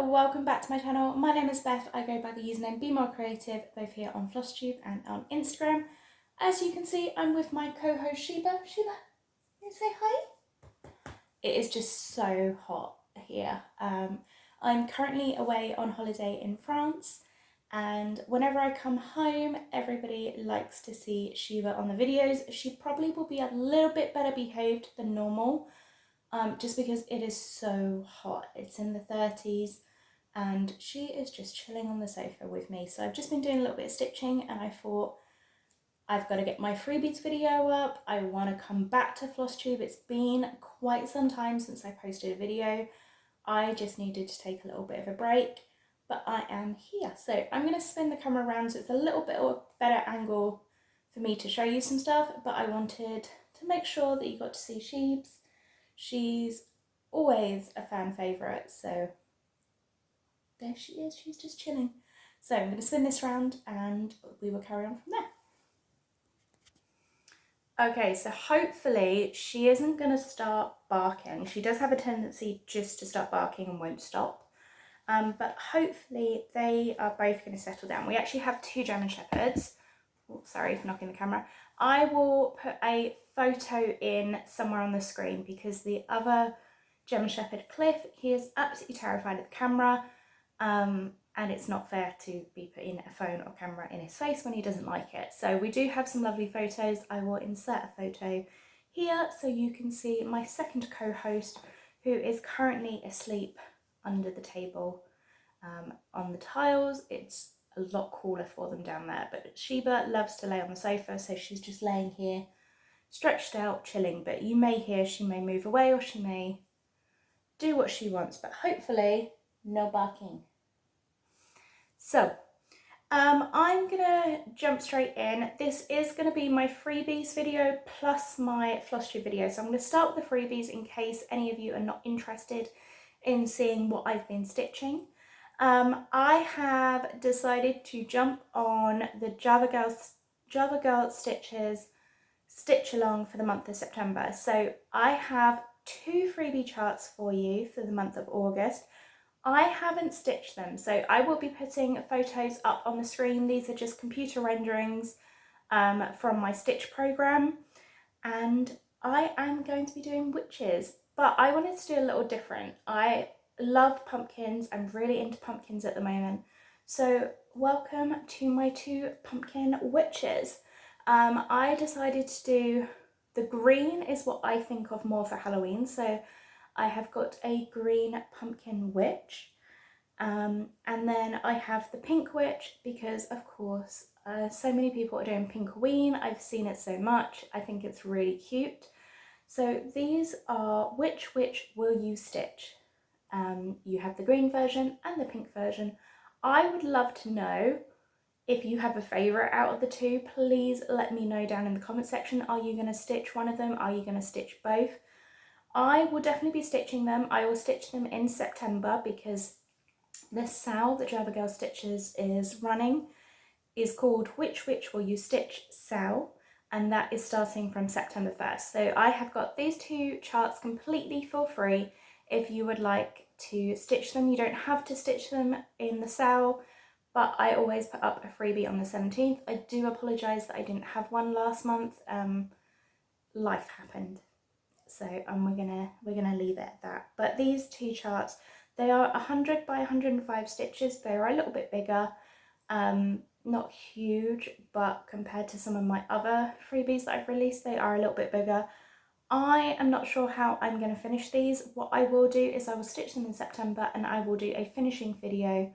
welcome back to my channel. My name is Beth. I go by the username Be More Creative, both here on Flosstube and on Instagram. As you can see, I'm with my co-host Sheba. Sheba, can you say hi? It is just so hot here. I'm currently away on holiday in France, and whenever I come home, everybody likes to see Sheba on the videos. She probably will be a little bit better behaved than normal. Just because it is so hot. It's in the 30s and she is just chilling on the sofa with me. So I've just been doing a little bit of stitching and I thought I've got to get my Freebies video up. I want to come back to Flosstube. It's been quite some time since I posted a video. I just needed to take a little bit of a break, but I am here. So I'm going to spin the camera around so it's a little bit of a better angle for me to show you some stuff, but I wanted to make sure that you got to see Sheebs. She's always a fan favourite, so there she is, she's just chilling. So I'm going to spin this round and we will carry on from there. Okay, so hopefully she isn't going to start barking. She does have a tendency just to start barking and won't stop. But hopefully they are both going to settle down. We actually have two German Shepherds. Oh, sorry for knocking the camera. I will put a photo in somewhere on the screen because the other German Shepherd, Cliff, he is absolutely terrified of the camera, and it's not fair to be putting a phone or camera in his face when he doesn't like it. So we do have some lovely photos. I will insert a photo here so you can see my second co-host, who is currently asleep under the table on the tiles. It's a lot cooler for them down there, but Sheba loves to lay on the sofa, so she's just laying here stretched out chilling, but you may hear she may move away or she may do what she wants, but hopefully no barking. So I'm gonna jump straight in. This is gonna be my freebies video plus my Flosstube video, so I'm gonna start with the freebies in case any of you are not interested in seeing what I've been stitching. I have decided to jump on the Java Girl Stitches Stitch Along for the month of September. So I have two freebie charts for you for the month of August. I haven't stitched them, so I will be putting photos up on the screen. These are just computer renderings from my stitch program, and I am going to be doing witches, but I wanted to do a little different. I love pumpkins. I'm really into pumpkins at the moment. So welcome to my two pumpkin witches. I decided to do, the green is what I think of more for Halloween. So I have got a green pumpkin witch. And then I have the pink witch because of course so many people are doing Pinkoween. I've seen it so much. I think it's really cute. So these are which witch will you stitch? You have the green version and the pink version. I would love to know if you have a favourite out of the two. Please let me know down in the comment section. Are you going to stitch one of them? Are you going to stitch both? I will definitely be stitching them. I will stitch them in September because the sale that Java Girl Stitches is running is called Which Witch Will You Stitch Sale, and that is starting from September 1st. So I have got these two charts completely for free. If you would like to stitch them, you don't have to stitch them in the sale, but I always put up a freebie on the 17th. I do apologise that I didn't have one last month. Life happened, so we're gonna leave it at that. But these two charts, they are 100 by 105 stitches. They're a little bit bigger, not huge, but compared to some of my other freebies that I've released, they are a little bit bigger. I am not sure how I'm going to finish these. What I will do is I will stitch them in September and I will do a finishing video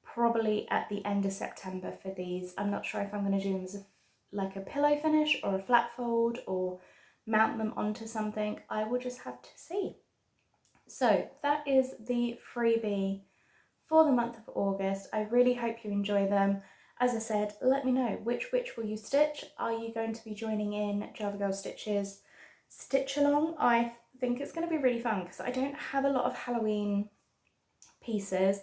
probably at the end of September for these. I'm not sure if I'm going to do them as like a pillow finish or a flat fold or mount them onto something. I will just have to see. So that is the freebie for the month of August. I really hope you enjoy them. As I said, let me know which witch will you stitch. Are you going to be joining in Java Girl Stitches Stitch Along? I think it's going to be really fun because I don't have a lot of Halloween pieces,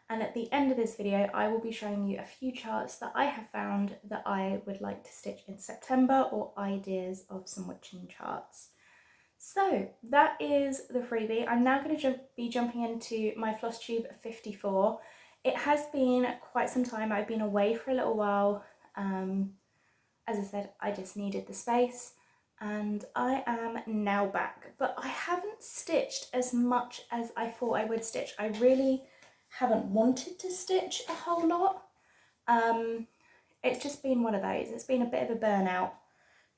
and at the end of this video I will be showing you a few charts that I have found that I would like to stitch in September, or ideas of some witching charts. So that is the freebie. I'm now going to be jumping into my Flosstube 54. It has been quite some time. I've been away for a little while. As I said, I just needed the space and I am now back. But I haven't stitched as much as I thought I would stitch. I really haven't wanted to stitch a whole lot. It's just been one of those. It's been a bit of a burnout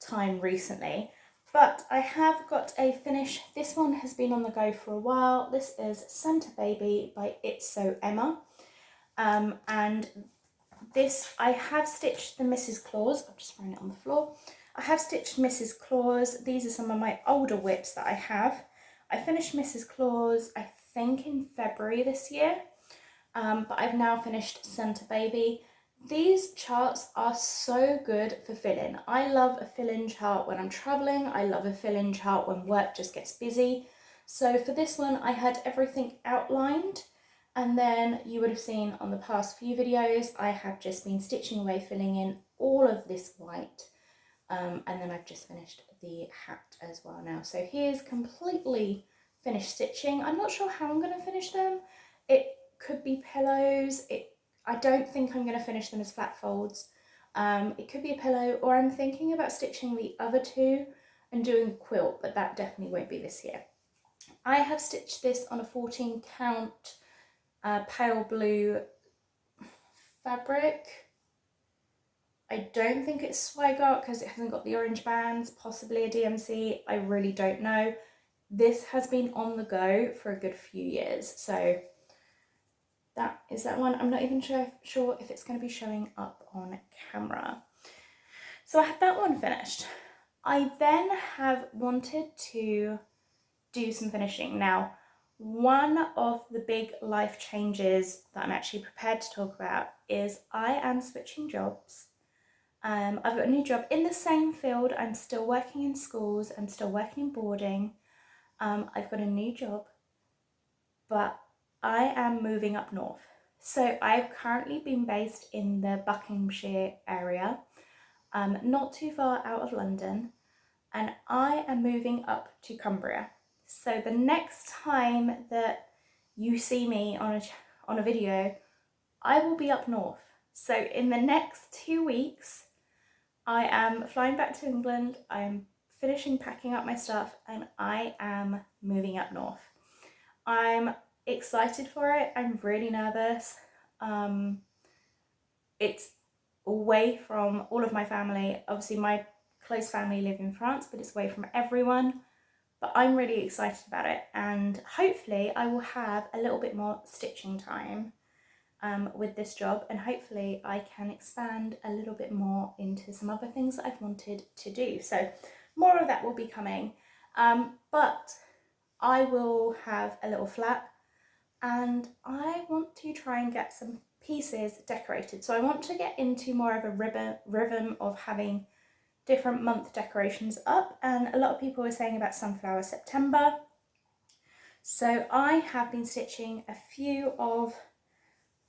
time recently. But I have got a finish. This one has been on the go for a while. This is Santa Baby by It's So Emma. And this, I have stitched the Mrs. Claus. I've just thrown it on the floor. I have stitched Mrs. Claus. These are some of my older whips that I have. I finished Mrs. Claus, I think in February this year. But I've now finished Santa Baby. These charts are so good for fill-in. I love a fill-in chart when I'm traveling. I love a fill-in chart when work just gets busy. So for this one, I had everything outlined, and then you would have seen on the past few videos, I have just been stitching away, filling in all of this white. And then I've just finished the hat as well now. So here's completely finished stitching. I'm not sure how I'm going to finish them. It could be pillows. I don't think I'm going to finish them as flat folds. It could be a pillow, or I'm thinking about stitching the other two and doing a quilt, but that definitely won't be this year. I have stitched this on a 14 count pale blue fabric. I don't think it's Swigart because it hasn't got the orange bands, possibly a DMC, I really don't know. This has been on the go for a good few years, so that is that one. I'm not even sure if it's going to be showing up on camera. So I had that one finished. I then have wanted to do some finishing. Now, one of the big life changes that I'm actually prepared to talk about is I am switching jobs. I've got a new job in the same field. I'm still working in schools. I'm still working in boarding. I've got a new job, but I am moving up north. So I've currently been based in the Buckinghamshire area, not too far out of London, and I am moving up to Cumbria. So the next time that you see me on a video, I will be up north. So in the next 2 weeks, I am flying back to England, I'm finishing packing up my stuff, and I am moving up north. I'm excited for it. I'm really nervous. It's away from all of my family. Obviously my close family live in France, but it's away from everyone. But I'm really excited about it, and hopefully I will have a little bit more stitching time with this job, and hopefully I can expand a little bit more into some other things that I've wanted to do. So more of that will be coming, but I will have a little flat and I want to try and get some pieces decorated. So I want to get into more of a rhythm of having different month decorations up, and a lot of people were saying about Sunflower September. So I have been stitching a few of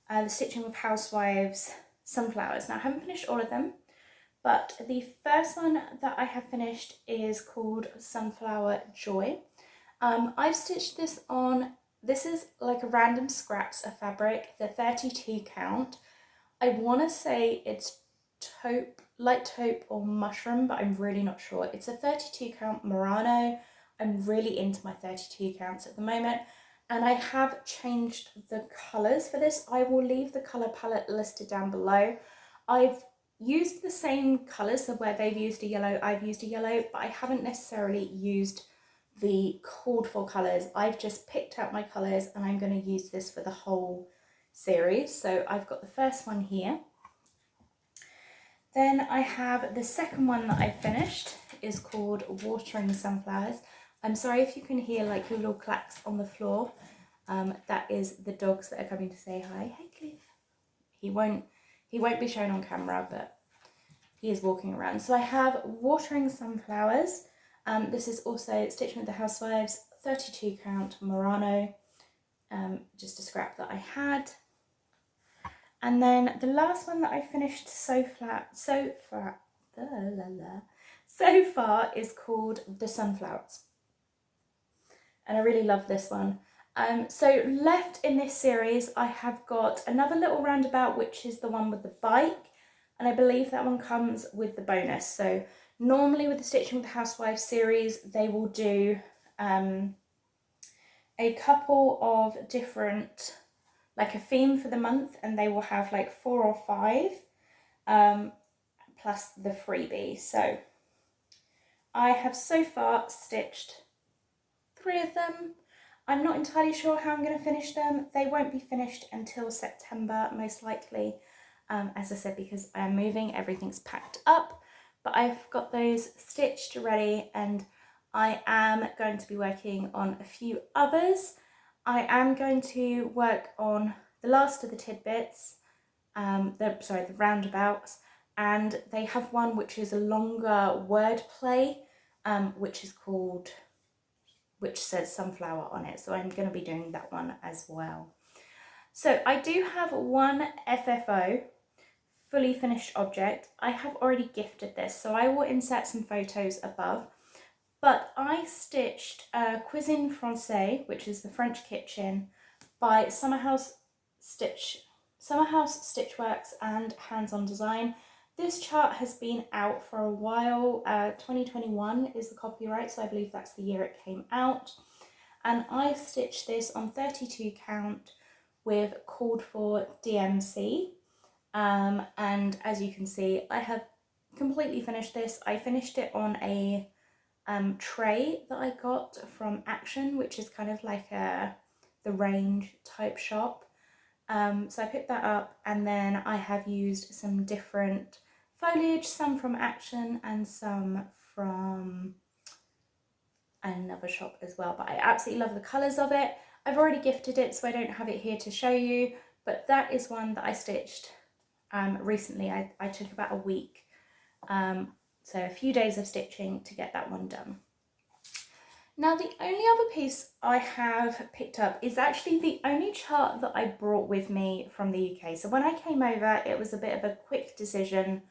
the Stitching with Housewives sunflowers. Now I haven't finished all of them, but the first one that I have finished is called Sunflower Joy. I've stitched this on, this is like a random scraps of fabric, the 32 count. I want to say it's taupe, light taupe or mushroom, but I'm really not sure. It's a 32 count Murano. I'm really into my 32 counts at the moment, and I have changed the colours for this. I will leave the colour palette listed down below. I've used the same colours, so where they've used a yellow, I've used a yellow, but I haven't necessarily used the called for colours. I've just picked out my colours and I'm going to use this for the whole series. So I've got the first one here. Then I have the second one that I finished, is called Watering Sunflowers. I'm sorry if you can hear like little clacks on the floor. That is the dogs that are coming to say hi. Hey Cliff. He won't be shown on camera, but he is walking around. So I have Watering Sunflowers. This is also Stitching with the Housewives, 32 count Murano, just a scrap that I had. And then the last one that I finished so far is called The Sunflowers. and I really love this one. So left in this series, I have got another little roundabout, which is the one with the bike, and I believe that one comes with the bonus. So normally with the Stitching with the Housewives series, they will do a couple of different, like a theme for the month, and they will have like 4 or 5 plus the freebie. So I have so far stitched 3 of them. I'm not entirely sure how I'm going to finish them. They won't be finished until September, most likely, as I said, because I am moving, everything's packed up, but I've got those stitched ready, and I am going to be working on a few others. I am going to work on the last of the tidbits, the roundabouts, and they have one which is a longer word play, which says sunflower on it, so I'm going to be doing that one as well. So I do have one FFO, fully finished object. I have already gifted this, so I will insert some photos above. But I stitched Cuisine Francais, which is the French kitchen, by Summerhouse Stitchworks and Hands On Design. This chart has been out for a while. 2021 is the copyright, so I believe that's the year it came out. And I stitched this on 32 count with called for DMC. And as you can see, I have completely finished this. I finished it on a tray that I got from Action, which is kind of like the range type shop. So I picked that up, and then I have used some different foliage, some from Action and some from another shop as well, but I absolutely love the colours of it. I've already gifted it, so I don't have it here to show you, but that is one that I stitched recently. I took about a week, so a few days of stitching to get that one done. Now the only other piece I have picked up is actually the only chart that I brought with me from the UK. So when I came over, it was a bit of a quick decision.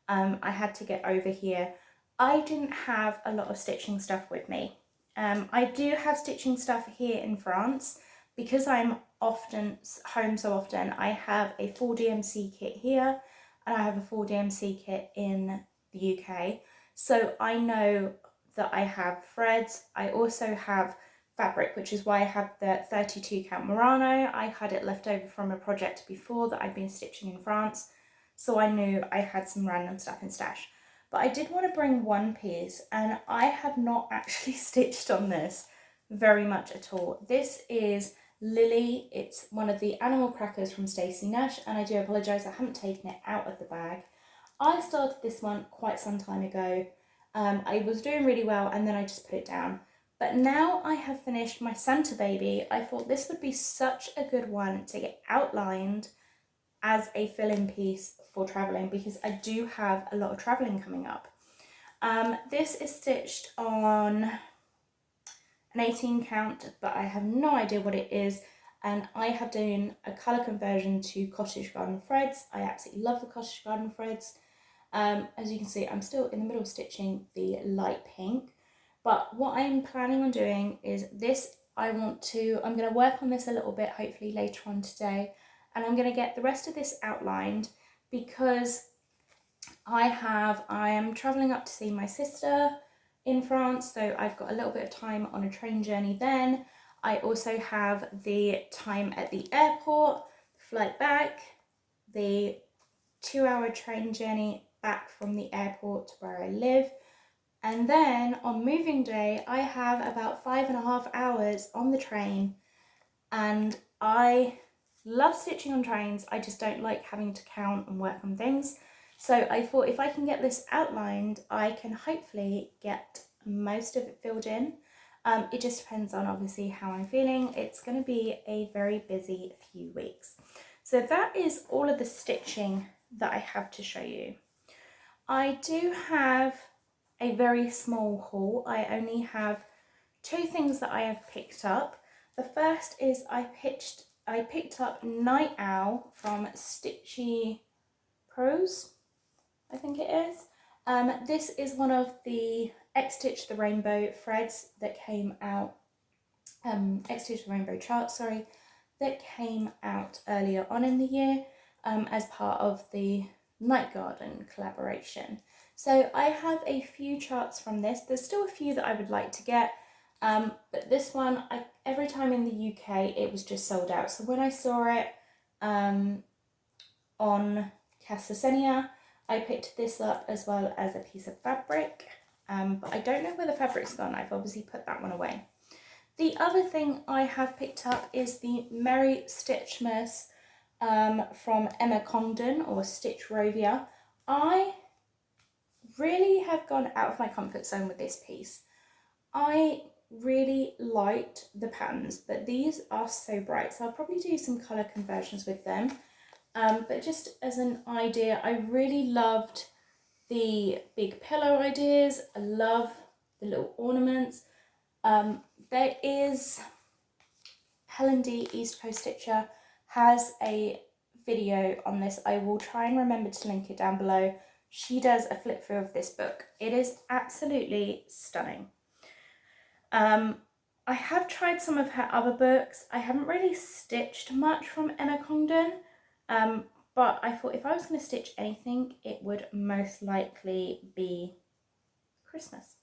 I had to get over here. I didn't have a lot of stitching stuff with me. I do have stitching stuff here in France because I'm often home so often. I have a full DMC kit here, and I have a full DMC kit in the UK. So I know that I have threads. I also have fabric, which is why I have the 32 count Murano. I had it left over from a project before that I'd been stitching in France, so I knew I had some random stuff in stash. But I did want to bring one piece, and I have not actually stitched on this very much at all. This is Lily. It's one of the animal crackers from Stacey Nash, and I do apologise, I haven't taken it out of the bag. I started this one quite some time ago. I was doing really well, and then I just put it down. But now I have finished my Santa baby. I thought this would be such a good one to get outlined as a fill-in piece for travelling, because I do have a lot of travelling coming up. This is stitched on an 18 count, but I have no idea what it is, and I have done a colour conversion to Cottage Garden threads. I absolutely love the Cottage Garden threads. As you can see, I'm still in the middle of stitching the light pink, but what I'm planning on doing is this. I'm going to work on this a little bit, hopefully later on today, and I'm going to get the rest of this outlined because I am travelling up to see my sister in France, so I've got a little bit of time on a train journey then. I also have the time at the airport, flight back, the 2-hour train journey back from the airport to where I live, and then on moving day I have about 5.5 hours on the train, and I love stitching on trains. I just don't like having to count and work on things. So I thought if I can get this outlined, I can hopefully get most of it filled in. It just depends on obviously how I'm feeling. It's going to be a very busy few weeks. So that is all of the stitching that I have to show you. I do have a very small haul. I only have 2 things that I have picked up. The first is I picked up Night Owl from Stitchy Pros, I think it is. This is one of the X Stitch the Rainbow threads that came out Exterior Rainbow chart, sorry, that came out earlier on in the year as part of the Night Garden collaboration. So I have a few charts from this. There's still a few that I would like to get, but this one, every time in the UK, it was just sold out. So when I saw it on Casasenia, I picked this up as well as a piece of fabric, but I don't know where the fabric's gone. I've obviously put that one away. The other thing I have picked up is the Merry Stitchmas from Emma Condon, or Stitch Rovia. I really have gone out of my comfort zone with this piece. I really liked the patterns, but these are so bright, so I'll probably do some colour conversions with them. But just as an idea, I really loved the big pillow ideas. I love the little ornaments. There is Helen D, East Coast Stitcher, has a video on this. I will try and remember to link it down below. She does a flip through of this book. It is absolutely stunning. I have tried some of her other books. I haven't really stitched much from Emma Condon, but I thought if I was going to stitch anything, it would most likely be Christmas.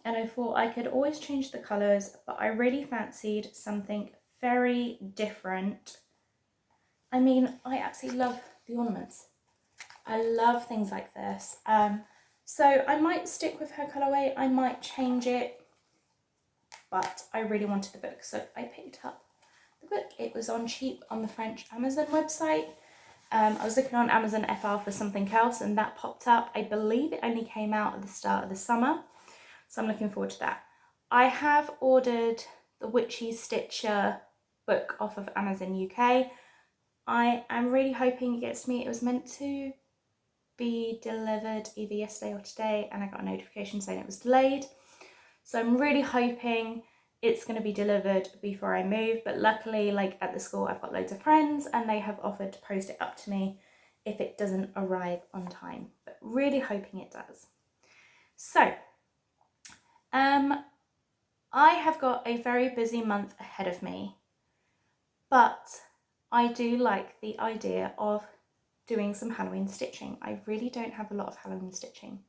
And I thought I could always change the colours, but I really fancied something very different. I mean, I absolutely love the ornaments. I love things like this. So I might stick with her colourway, I might change it, but I really wanted the book, so I picked up the book. It was on cheap on the French Amazon website. I was looking on Amazon FR for something else and that popped up. I believe it only came out at the start of the summer, so I'm looking forward to that. I have ordered the Witchy Stitcher book off of Amazon UK. I am really hoping it gets to me. It was meant to be delivered either yesterday or today, and I got a notification saying it was delayed. So I'm really hoping it's going to be delivered before I move, but luckily, like at the school, I've got loads of friends and they have offered to post it up to me if it doesn't arrive on time, but really hoping it does. So I have got a very busy month ahead of me, but I do like the idea of doing some Halloween stitching. I really don't have a lot of Halloween stitching.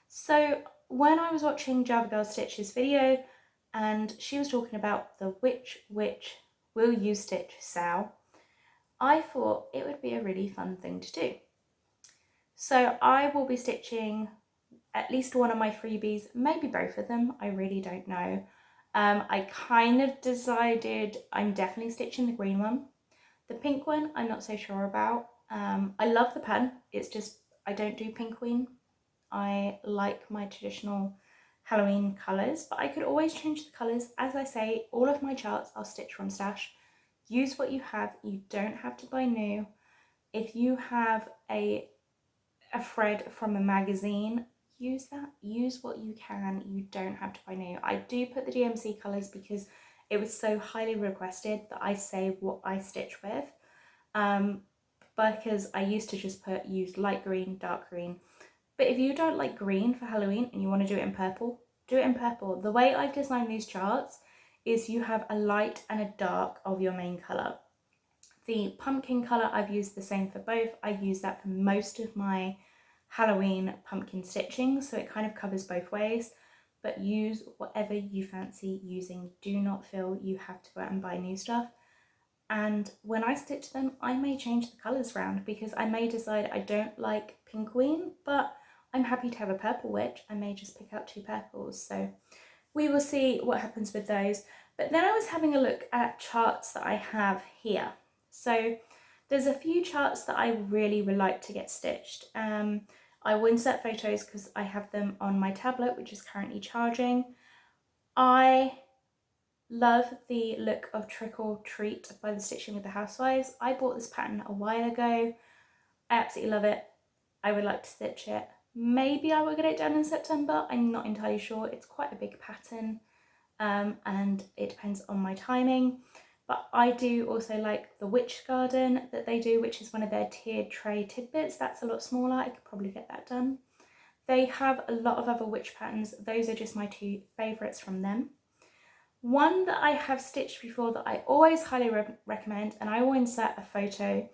So when I was watching Java Girl Stitch's video and she was talking about the Which Witch Will You Stitch sale, I thought it would be a really fun thing to do. So I will be stitching at least one of my freebies, maybe both of them, I really don't know. I kind of decided I'm definitely stitching the green one. The pink one I'm not so sure about. I love the pen, it's just I don't do Pinkween. I like my traditional Halloween colours, but I could always change the colours. As I say, all of my charts are stitched from stash. Use what you have, you don't have to buy new. If you have a thread from a magazine, use that, use what you can, you don't have to buy new. I do put the DMC colours because it was so highly requested that I say what I stitch with, because I used to just use light green, dark green. But if you don't like green for Halloween and you want to do it in purple, do it in purple. The way I've designed these charts is you have a light and a dark of your main colour. The pumpkin colour, I've used the same for both. I use that for most of my Halloween pumpkin stitching, so it kind of covers both ways. But use whatever you fancy using. Do not feel you have to go out and buy new stuff. And when I stitch them, I may change the colours around because I may decide I don't like Pinkween, but I'm happy to have a purple witch. I may just pick out 2 purples. So we will see what happens with those. But then I was having a look at charts that I have here. So there's a few charts that I really would like to get stitched. I will insert photos because I have them on my tablet, which is currently charging. I love the look of Trick or Treat by the Stitching with the Housewives. I bought this pattern a while ago. I absolutely love it. I would like to stitch it. Maybe I will get it done in September. I'm not entirely sure. It's quite a big pattern, and it depends on my timing. But I do also like the Witch Garden that they do, which is one of their tiered tray tidbits. That's a lot smaller. I could probably get that done. They have a lot of other witch patterns. Those are just my 2 favourites from them. One that I have stitched before that I always highly recommend, and I will insert a photo,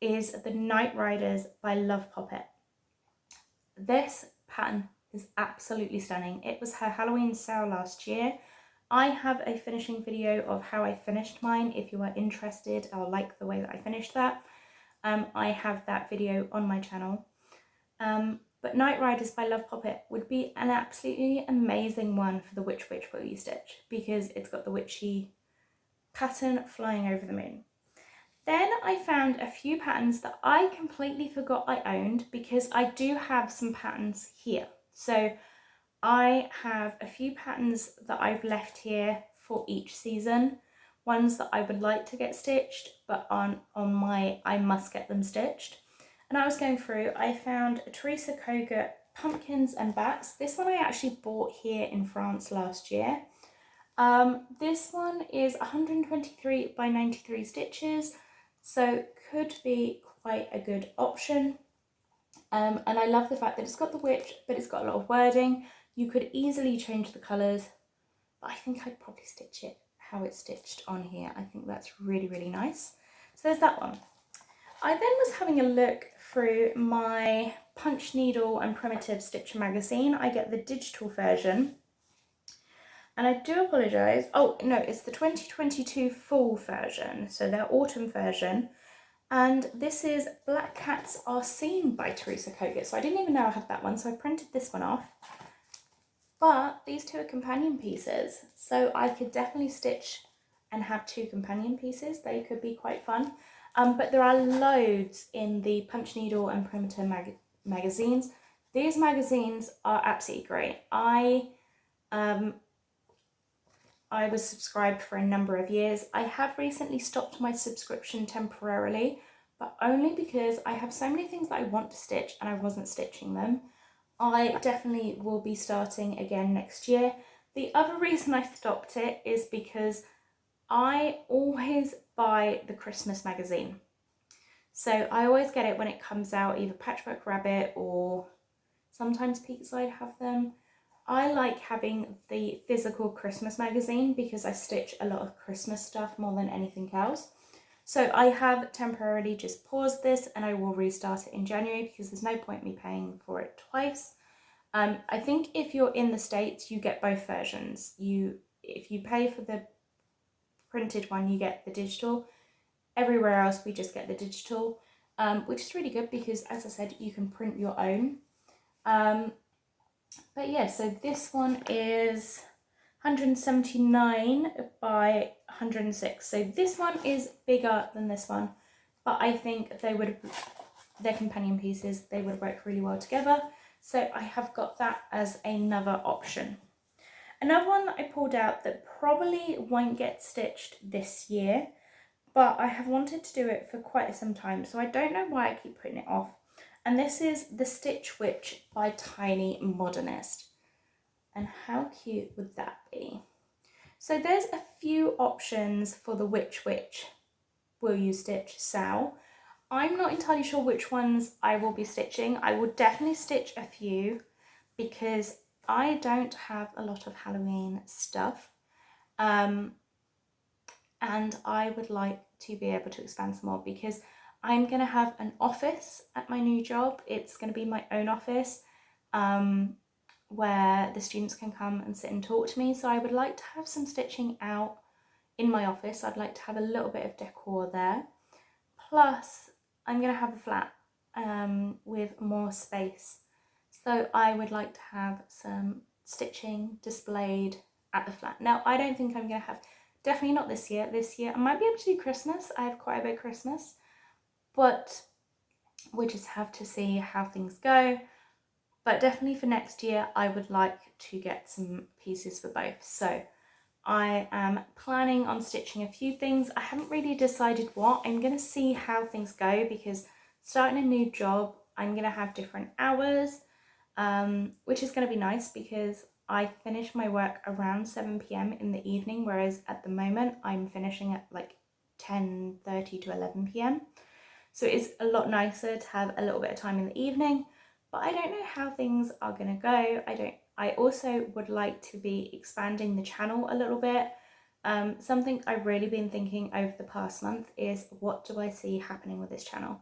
is the Night Riders by Love Poppet. This pattern is absolutely stunning. It was her Halloween sale last year. I have a finishing video of how I finished mine. If you are interested or like the way that I finished that, I have that video on my channel. But Night Riders by Love Poppet would be an absolutely amazing one for the Witch Will You Stitch, because it's got the witchy pattern flying over the moon. Then I found a few patterns that I completely forgot I owned, because I do have some patterns here. So I have a few patterns that I've left here for each season, ones that I would like to get stitched, but on my I must get them stitched. And I was going through, I found a Teresa Kogut Pumpkins and Bats. This one I actually bought here in France last year. This one is 123 by 93 stitches, so could be quite a good option. And I love the fact that it's got the witch, but it's got a lot of wording. You could easily change the colours, but I think I'd probably stitch it how it's stitched on here. I think that's really, really nice. So there's that one. I then was having a look through my Punch Needle and Primitive Stitcher magazine. I get the digital version. And I do apologise. Oh, no, it's the 2022 full version, so their autumn version. And this is Black Cats Are Seen by Teresa Kogut. So I didn't even know I had that one, so I printed this one off. But these two are companion pieces, so I could definitely stitch and have two companion pieces. They could be quite fun. But there are loads in the Punch Needle and Primitive magazines. These magazines are absolutely great. I was subscribed for a number of years. I have recently stopped my subscription temporarily, but only because I have so many things that I want to stitch and I wasn't stitching them. I definitely will be starting again next year. The other reason I stopped it is because I always buy the Christmas magazine. So I always get it when it comes out, either Patchwork Rabbit or sometimes Peakside have them. I like having the physical Christmas magazine because I stitch a lot of Christmas stuff more than anything else. So I have temporarily just paused this, and I will restart it in January because there's no point me paying for it twice. I think if you're in the States, you get both versions. If you pay for the printed one, you get the digital. Everywhere else, we just get the digital, which is really good because, as I said, you can print your own. But yeah, so this one is 179 by 106. So this one is bigger than this one, but I think they're companion pieces. They would work really well together. So I have got that as another option. Another one that I pulled out that probably won't get stitched this year, but I have wanted to do it for quite some time, so I don't know why I keep putting it off. And this is the Stitch Witch by Tiny Modernist. And how cute would that be? So there's a few options for the Witch Will You Stitch sale. I'm not entirely sure which ones I will be stitching. I will definitely stitch a few because I don't have a lot of Halloween stuff. And I would like to be able to expand some more because I'm going to have an office at my new job. It's going to be my own office where the students can come and sit and talk to me. So I would like to have some stitching out in my office. I'd like to have a little bit of decor there. Plus, I'm going to have a flat with more space. So I would like to have some stitching displayed at the flat. Now, I don't think I'm going to have, definitely not this year. This year, I might be able to do Christmas. I have quite a bit of Christmas. But we just have to see how things go. But definitely for next year, I would like to get some pieces for both. So I am planning on stitching a few things. I haven't really decided what. I'm going to see how things go because starting a new job, I'm going to have different hours, which is going to be nice because I finish my work around 7 p.m. in the evening, whereas at the moment I'm finishing at like 10:30 to 11 p.m. So it's a lot nicer to have a little bit of time in the evening, but I don't know how things are going to go. I also would like to be expanding the channel a little bit. Something I've really been thinking over the past month is, what do I see happening with this channel?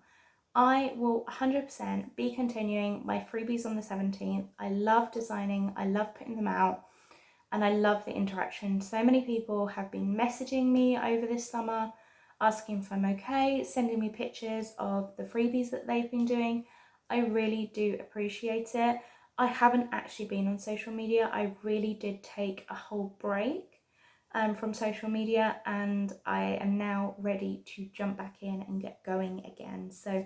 I will 100% be continuing my freebies on the 17th. I love designing, I love putting them out, and I love the interaction. So many people have been messaging me over this summer, asking if I'm okay, sending me pictures of the freebies that they've been doing. I really do appreciate it. I haven't actually been on social media. I really did take a whole break from social media, and I am now ready to jump back in and get going again. So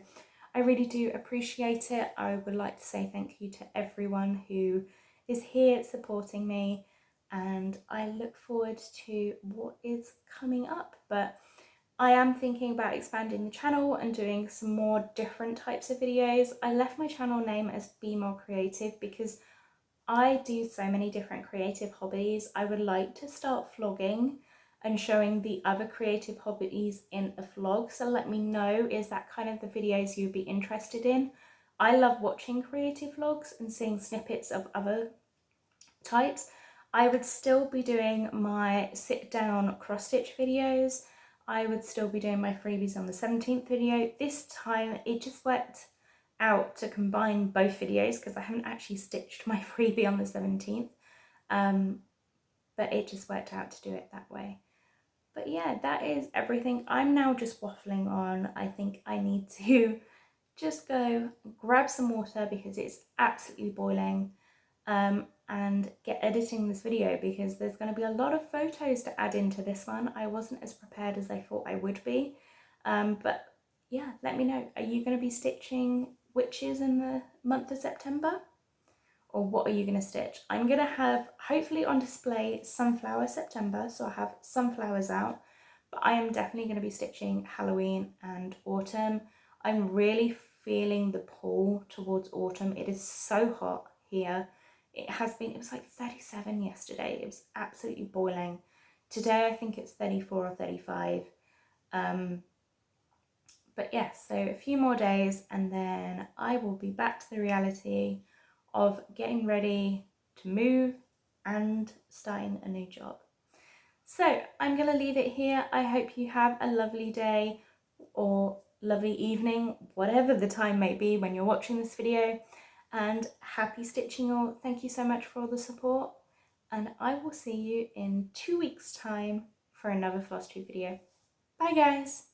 I really do appreciate it. I would like to say thank you to everyone who is here supporting me, and I look forward to what is coming up. But I am thinking about expanding the channel and doing some more different types of videos. I left my channel name as Be More Creative because I do so many different creative hobbies. I would like to start vlogging and showing the other creative hobbies in a vlog. So let me know, is that kind of the videos you'd be interested in? I love watching creative vlogs and seeing snippets of other types. I would still be doing my sit down cross stitch videos. I would still be doing my freebies on the 17th video. This time it just worked out to combine both videos because I haven't actually stitched my freebie on the 17th, but it just worked out to do it that way. But yeah, that is everything. I'm now just waffling on. I think I need to just go grab some water because it's absolutely boiling, and get editing this video because there's going to be a lot of photos to add into this one. I wasn't as prepared as I thought I would be, but yeah, let me know. Are you going to be stitching witches in the month of September? Or what are you going to stitch? I'm going to have, hopefully on display, Sunflower September, so I have sunflowers out, but I am definitely going to be stitching Halloween and autumn. I'm really feeling the pull towards autumn. It is so hot here. It was like 37 yesterday. It was absolutely boiling. Today I think it's 34 or 35. But yes, so a few more days and then I will be back to the reality of getting ready to move and starting a new job. So I'm going to leave it here. I hope you have a lovely day or lovely evening, whatever the time may be when you're watching this video, and happy stitching all. Thank you so much for all the support, and I will see you in 2 weeks' time for another Flosstube video. Bye guys!